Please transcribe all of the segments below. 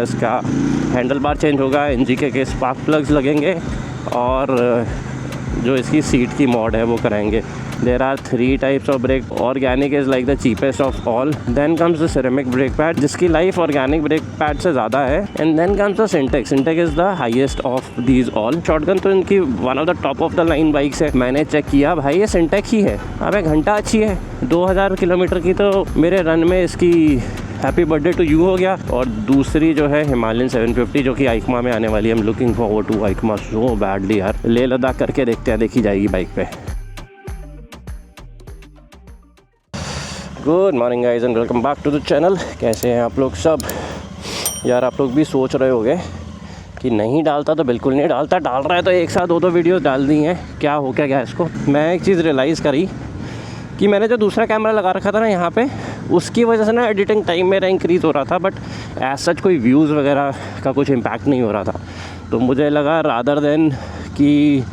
इसका handle bar change होगा, एनजीके के स्पार्क प्लग्स लगेंगे और जो इसकी सीट की मॉड है वो कराएंगे। There are 3 types of brake. Organic is like the cheapest of all. Then comes the ceramic brake pad, जिसकी लाइफ ऑर्गेनिक ब्रेक पैड से ज़्यादा है। And then comes the Syntec. Syntec is the highest of these all. Shotgun तो इनकी one of the top of the line bikes है। मैंने check किया भाई, ये Syntec ही है। अब एक घंटा अच्छी है, 2000 किलोमीटर की तो मेरे रन में इसकी हैप्पी बर्थडे टू यू हो गया। और दूसरी जो है हिमालयन 750 जो कि आइकमा में आने वाली है। I am looking forward to आइकमा सो बैडली यार। लेह लद्दाख करके देखते हैं, देखी जाएगी बाइक पे। Good morning guys and welcome back to the channel. कैसे हैं आप लोग सब? यार आप लोग भी सोच रहे होंगे कि नहीं डालता तो बिल्कुल नहीं डालता, डाल रहा है तो एक साथ 2 वीडियो डाल दी हैं, क्या हो क्या गया इसको। मैं एक चीज़ रियलाइज़ करी कि मैंने जो दूसरा कैमरा लगा रखा था ना यहाँ पे, उसकी वजह से ना एडिटिंग टाइम मेरा इंक्रीज़ हो रहा था, बट एज सच कोई व्यूज़ वगैरह का कुछ इम्पैक्ट नहीं हो रहा था। तो मुझे लगा रादर देन कि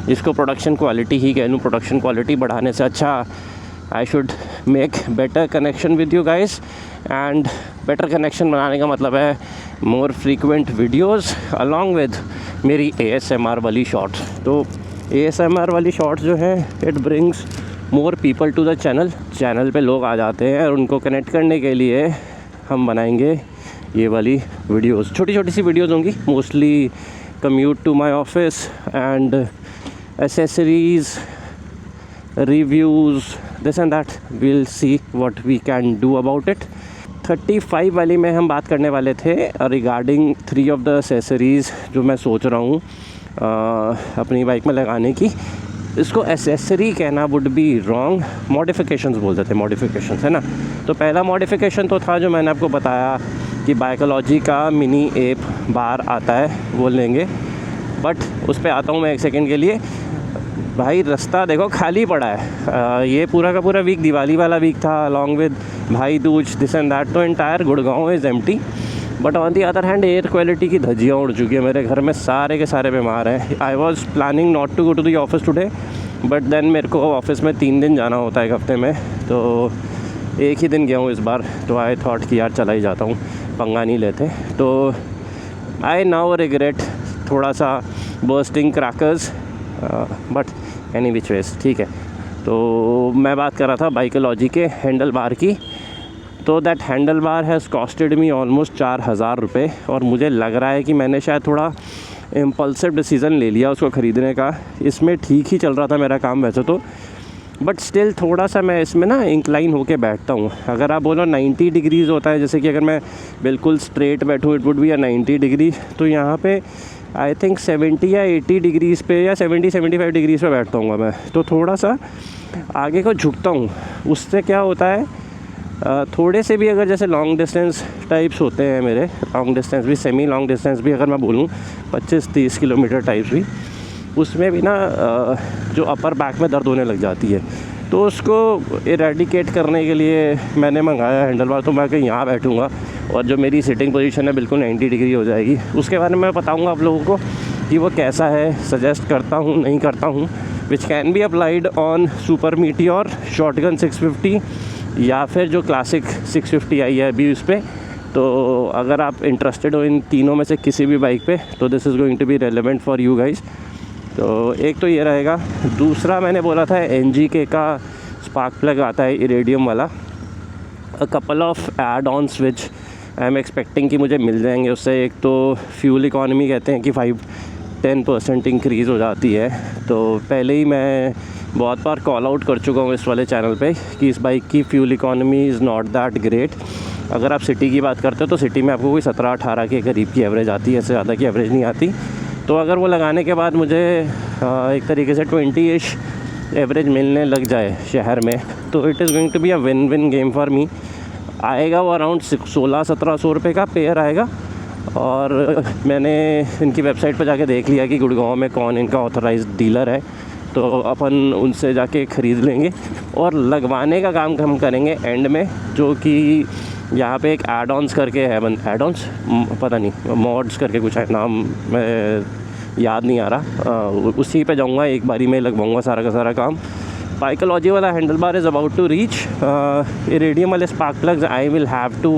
इसको प्रोडक्शन क्वालिटी ही कह लूँ, प्रोडक्शन क्वालिटी बढ़ाने से अच्छा I should make better connection with you guys. And better connection बनाने का मतलब है more frequent videos along with मेरी ASMR वाली शॉर्ट्स। तो ASMR वाली शॉर्ट्स जो है it brings more people to the channel पे लोग आ जाते हैं, और उनको कनेक्ट करने के लिए हम बनाएंगे ये वाली वीडियोज़। छोटी छोटी सी वीडियोज़ होंगी, mostly commute to my office and accessories, reviews, this and that. We'll see what we can do about it. 35 वाली में हम बात करने वाले थे रिगार्डिंग 3 ऑफ द एसेसरीज़ जो मैं सोच रहा हूँ अपनी बाइक में लगाने की। इसको एसेसरी कहना वुड बी रॉन्ग, मॉडिफिकेशंस बोलते थे, मॉडिफिकेशंस है ना। तो पहला मॉडिफिकेशन तो था जो मैंने आपको बताया कि बाइकोलॉजी का मिनी एप बार आता है, वो लेंगे। बट उस पर आता हूँ मैं एक सेकेंड के लिए। भाई रास्ता देखो खाली पड़ा है। ये पूरा का पूरा वीक दिवाली वाला वीक था, अलॉन्ग विद भाई दूज, दिस एंड दैट। तो entire Gurgaon is empty, but on the other hand air quality की धज्जियाँ उड़ चुकी है मेरे घर में। सारे के सारे बीमार हैं। I was planning not to go to the office today, but then मेरे को ऑफिस में 3 दिन जाना होता है एक हफ्ते में, तो एक ही दिन गया हूँ इस बार। तो आई थॉट कि यार चला ही जाता हूँ, पंगा नहीं लेते। तो आई नाउ रिग्रेट थोड़ा सा bursting crackers, but any which veg ठीक है। तो मैं बात कर रहा था बाइकोलॉजी के हैंडल बार की। तो that handle bar has costed me almost 4000 रुपये, और मुझे लग रहा है कि मैंने शायद थोड़ा इम्पल्सिव डिसीज़न ले लिया उसको ख़रीदने का। इसमें ठीक ही चल रहा था मेरा काम वैसे तो, बट स्टिल थोड़ा सा मैं इसमें ना इंक्लाइन होके बैठता हूँ। अगर आप बोलो 90 डिग्रीज़ होता है, जैसे कि अगर मैं बिल्कुल स्ट्रेट बैठूँ it would be a 90 degree, तो यहाँ पे आई थिंक 70 या 80 डिग्रीज़ पे या 70-75 डिग्रीज़ पे बैठता हूँ मैं। तो थोड़ा सा आगे को झुकता हूँ। उससे क्या होता है, थोड़े से भी अगर जैसे लॉन्ग डिस्टेंस टाइप्स होते हैं मेरे, लॉन्ग डिस्टेंस भी, सेमी लॉन्ग डिस्टेंस भी अगर मैं बोलूँ 25-30 किलोमीटर टाइप्स भी, उसमें भी ना जो अपर बैक में दर्द होने लग जाती है। तो उसको इरेडिकेट करने के लिए मैंने मंगाया हैंडल बार। तो मैं कहीं यहाँ बैठूँगा और जो मेरी सिटिंग पोजीशन है बिल्कुल 90 डिग्री हो जाएगी। उसके बारे में मैं बताऊँगा आप लोगों को कि वो कैसा है, सजेस्ट करता हूँ नहीं करता हूँ, which can be applied on super meteor, shotgun 650 या फिर जो क्लासिक 650 आई है अभी उस पर। तो अगर आप इंटरेस्टेड हो इन तीनों में से किसी भी बाइक पे, तो this is going to be relevant for you guys. तो एक तो ये रहेगा। दूसरा मैंने बोला था एनजीके का स्पार्क प्लग आता है इरेडियम वाला। A couple of add ons which I am expecting कि मुझे मिल जाएंगे उससे। एक तो फ्यूल इकॉनमी कहते हैं कि 5-10% इंक्रीज़ हो जाती है। तो पहले ही मैं बहुत बार कॉल आउट कर चुका हूँ इस वाले चैनल पे कि इस बाइक की fuel economy is not that great. अगर आप सिटी की बात करते हो तो सिटी में आपको कोई 17-18 के करीब की एवरेज आती है, इससे ज़्यादा की एवरेज नहीं आती। तो अगर वो लगाने के बाद मुझे एक तरीके से 20-ish एवरेज मिलने लग जाए शहर में, तो it is going to be a win win game for me. आएगा वो अराउंड 1600-1700 रुपये का पेयर आएगा। और मैंने इनकी वेबसाइट पर जाके देख लिया कि गुड़गांव में कौन इनका ऑथराइज्ड डीलर है, तो अपन उनसे जाके ख़रीद लेंगे। और लगवाने का काम हम करेंगे एंड में, जो कि यहाँ पे एक एड ऑन्स करके है, एड ऑन्स पता नहीं मॉड्स करके कुछ है नाम, मैं याद नहीं आ रहा। उसी पे जाऊँगा, एक बारी में लगवाऊँगा सारा का सारा काम। बाइकोलॉजी वाला handle bar is about to reach. Iridium वाले spark plugs I will have to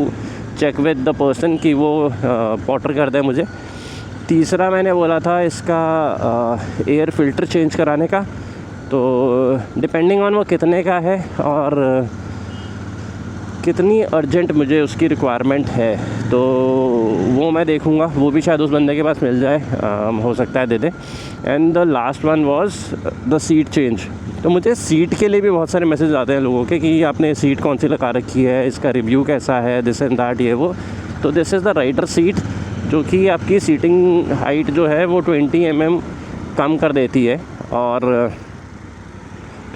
check with the person कि वो पॉटर कर दे मुझे। तीसरा मैंने बोला था इसका एयर फ़िल्टर चेंज कराने का, तो डिपेंडिंग ऑन वो कितने का है और कितनी अर्जेंट मुझे उसकी रिक्वायरमेंट है, तो वो मैं देखूँगा। वो भी शायद उस बंदे के पास मिल जाए, हो सकता है दे दे। And the last one was the seat change. तो मुझे सीट के लिए भी बहुत सारे मैसेज आते हैं लोगों के कि आपने सीट कौन सी लगा रखी है, इसका रिव्यू कैसा है, दिस एंड दैट ये वो। तो this is the rider seat, जो कि आपकी सीटिंग हाइट जो है वो 20 mm कम कर देती है और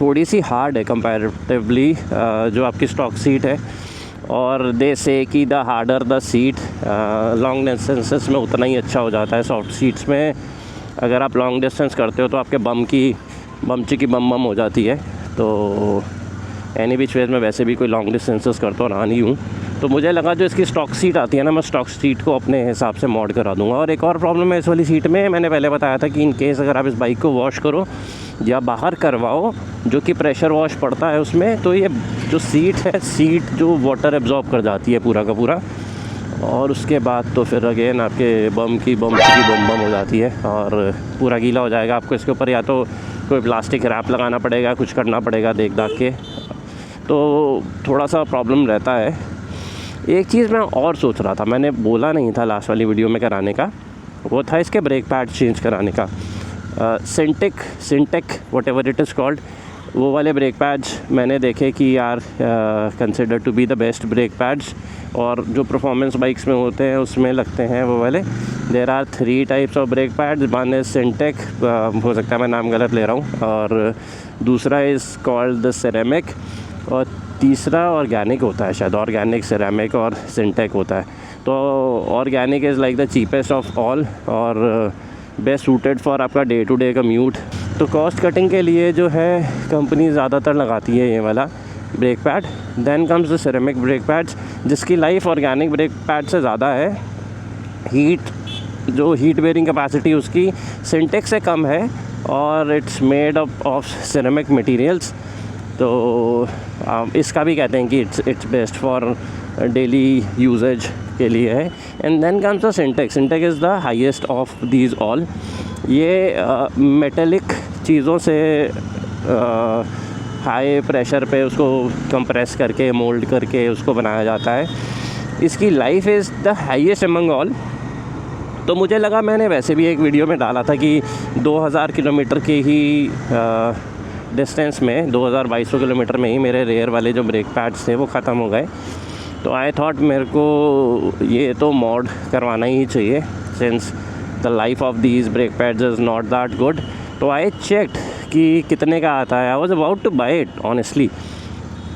थोड़ी सी हार्ड है कंपैरेटिवली जो आपकी स्टॉक सीट है। और दे से कि the harder the seat long distances में उतना ही अच्छा हो जाता है। सॉफ्ट सीट्स में अगर आप लॉन्ग डिस्टेंस करते हो तो आपके बमची की बम हो जाती है। तो एनी बीच वेज में वैसे भी कोई लॉन्ग डिस्टेंसेस करता रहा नहीं हूँ, तो मुझे लगा जो इसकी स्टॉक सीट आती है ना, मैं स्टॉक सीट को अपने हिसाब से मॉड करा दूँगा। और एक और प्रॉब्लम है इस वाली सीट में, मैंने पहले बताया था कि इन केस अगर आप इस बाइक को वॉश करो या बाहर करवाओ, जो कि प्रेशर वॉश पड़ता है उसमें, तो ये जो सीट जो वाटर एब्जॉर्ब कर जाती है पूरा का पूरा, और उसके बाद तो फिर अगेन आपके बम हो जाती है और पूरा गीला हो जाएगा। आपको इसके ऊपर या तो कोई प्लास्टिक रैप लगाना पड़ेगा, कुछ करना पड़ेगा देख दाख के, तो थोड़ा सा प्रॉब्लम रहता है। एक चीज़ मैं और सोच रहा था, मैंने बोला नहीं था लास्ट वाली वीडियो में कराने का, वो था इसके ब्रेक पैड चेंज कराने का। Syntec whatever it is called, वो वाले ब्रेक पैड्स मैंने देखे कि यार consider to be the best brake pads, और जो परफॉर्मेंस बाइक्स में होते हैं उसमें लगते हैं वो वाले। There are 3 types of brake pads, one is syntec, हो सकता है मैं नाम गलत ले रहा हूँ, और दूसरा इज़ कॉल्ड द सेरेमिक, और तीसरा ऑर्गेनिक होता है शायद। ऑर्गेनिक, सेरेमिक और सिंटेक होता है। तो organic is like the cheapest of all और बेस्ट सूटेड फॉर आपका डे टू डे कम्यूट। तो कॉस्ट कटिंग के लिए जो है कंपनी ज़्यादातर लगाती है ये वाला brake pad. Then comes the ceramic brake pads, जिसकी लाइफ ऑर्गेनिक ब्रेक पैड से ज़्यादा है। हीट बेयरिंग कैपेसिटी उसकी सिंटेक से कम है और it's made up of ceramic materials. तो इसका भी कहते हैं कि it's best for daily usages के लिए है। And then comes the sintered is the highest of these all. ये मेटेलिक चीज़ों से हाई प्रेशर पे उसको कंप्रेस करके मोल्ड करके उसको बनाया जाता है। इसकी life is the highest among all. तो मुझे लगा, मैंने वैसे भी एक वीडियो में डाला था कि 2000 किलोमीटर के ही डिस्टेंस में, 2200 किलोमीटर में ही मेरे रेयर वाले जो ब्रेक पैड्स थे वो ख़त्म हो गए। तो आई थॉट मेरे को ये तो मॉड करवाना ही चाहिए, since the life of these brake pads is not that good. तो आई चेक्ड कि कितने का आता है। I was about to buy it honestly,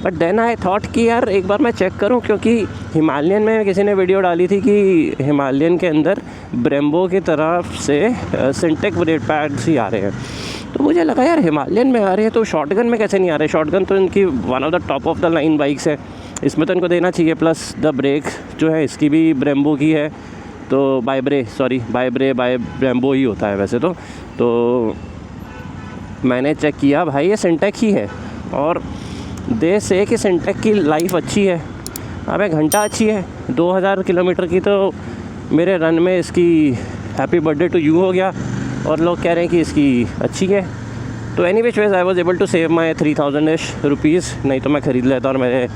but then I thought कि यार एक बार मैं चेक करूं, क्योंकि हिमालयन में किसी ने वीडियो डाली थी कि हिमालयन के अंदर ब्रेम्बो की तरफ से सिंटेक ब्रेक पैड्स ही आ रहे हैं। तो मुझे लगा यार हिमालयन में आ रहे हैं तो शॉटगन में कैसे नहीं आ रहे। शॉटगन तो इनकी one of the top of the line bikes है, इसमें तो इनको देना चाहिए। प्लस द ब्रेक जो है इसकी भी ब्रेम्बो की है, तो बाय ब्रेम्बो ही होता है वैसे तो मैंने चेक किया भाई ये सिंटेक ही है, और दे से कि सिंटेक की लाइफ अच्छी है। अब एक घंटा अच्छी है, 2000 किलोमीटर की, तो मेरे रन में इसकी हैप्पी बर्थडे टू यू हो गया और लोग कह रहे हैं कि इसकी अच्छी है। तो any which ways I was able to save my 3000-ish rupees, नहीं तो मैं ख़रीद लेता और मेरे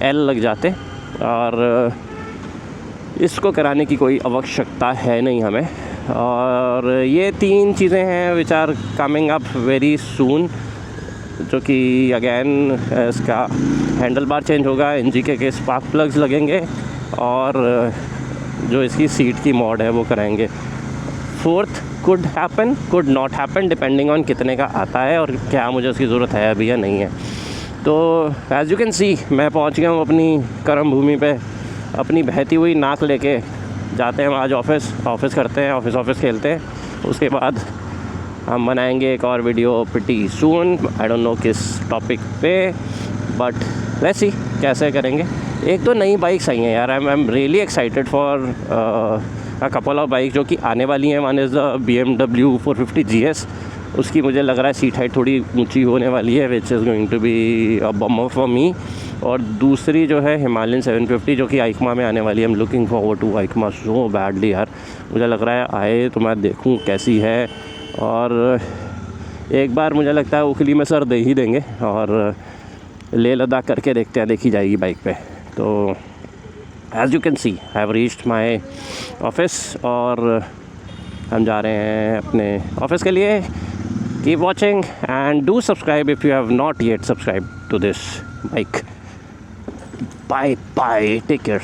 एल लग जाते। और इसको कराने की कोई आवश्यकता है नहीं हमें। और ये 3 चीज़ें हैं which are coming up very soon, जो कि अगेन इसका हैंडल बार चेंज होगा, एनजीके के स्पार्क प्लग्स लगेंगे और जो इसकी सीट की मॉड है वो कराएंगे। 4th could happen, could not happen, depending on कितने का आता है और क्या मुझे उसकी ज़रूरत है अभी या नहीं है। तो एज़ यू कैन सी मैं पहुंच गया हूँ अपनी कर्म भूमि पे। अपनी बहती हुई नाक लेके जाते हैं आज ऑफिस करते हैं, ऑफिस खेलते हैं। उसके बाद हम बनाएंगे एक और video pretty soon, I don't know किस टॉपिक पे, बट लेट्स सी कैसे करेंगे। एक तो नई बाइक्स आई हैं यार, I am really excited for a couple of bike जो कि आने वाली हैं। One is the BMW 450 GS, उसकी मुझे लग रहा है सीट हाइट थोड़ी ऊंची होने वाली है, which is going to be a bumper for me. और दूसरी जो है हिमालयन 750 जो कि आइकमा में आने वाली है। I am looking forward to आइकमा सो बैडली यार। मुझे लग रहा है आए तो मैं देखूं कैसी है, और एक बार मुझे लगता है उखली में सर दे ही देंगे और लेह लद्दाख करके देखते हैं, देखी जाएगी बाइक पे। तो as you can see I have reached my office और हम जा रहे हैं अपने ऑफिस के लिए। Keep watching and do subscribe if you have not yet subscribe to this bike. Bye bye, take care.